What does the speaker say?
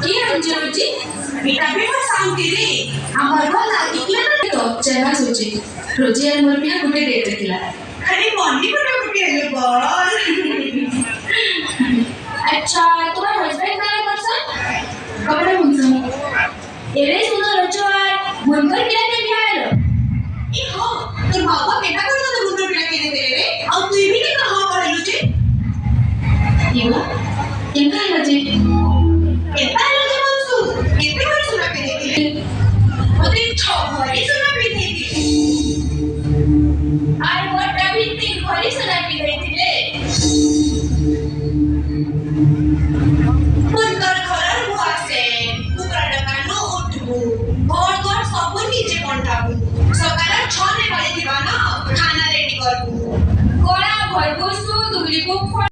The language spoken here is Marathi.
কি अंजलुजी এটা পেপার সাউন্ড রে আমার ভাল লাগিলে তো চেনা সুচি রোজি আর মোর বিয়া গুটে ডেট ଥିଲା খালি মন্ডি গুটে গুটে হেলে বল अच्छा तुम्हारा हस्बैंड काय करसन कपडे मुंसन एरे सुंदर रचवार मुनकर केला ते बिहार ई हो तोर बाबा बेटा करतो तो मुनकर केला के दे रे और तू भी नहीं कहां पढ़लु छे येवा केंका लजे केंका लजे मनसु केते बड़ी सुना पे देती ओते छघरी सुना पे देती आई व्हाट एवरीथिंग घरी सुना पे देती ले मुनकर घरर बुआसे कुकरा डका नो उठबु घर घर सब नीचे पंठाबु सकाळ 6 ने बळे दिवा ना खाना रेडी करबु कोळा भरबुसु दुबली को